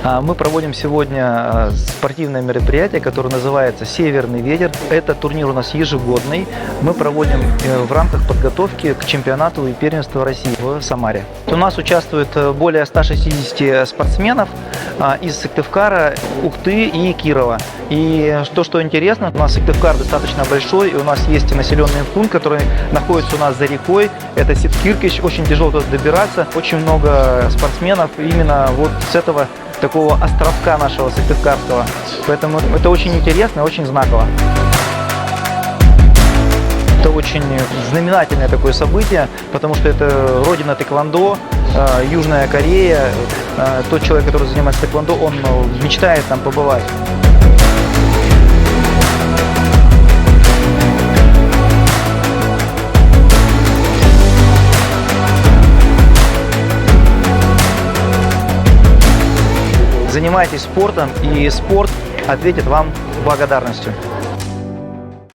Мы проводим сегодня спортивное мероприятие, которое называется «Северный ветер». Это турнир у нас ежегодный. Мы проводим в рамках подготовки к чемпионату и первенству России в Самаре. У нас участвует более 160 спортсменов из Сыктывкара, Ухты и Кирова. И что интересно, у нас Сыктывкар достаточно большой, и у нас есть населенный пункт, который находится у нас за рекой. Это Сидкиркич, очень тяжело туда добираться. Очень много спортсменов именно вот с этого такого островка нашего Сыктывкарского. Поэтому это очень интересно и очень знаково. Это очень знаменательное такое событие, потому что это родина тэквондо, Южная Корея. Тот человек, который занимается тэквондо, он мечтает там побывать. Занимайтесь спортом, и спорт ответит вам благодарностью.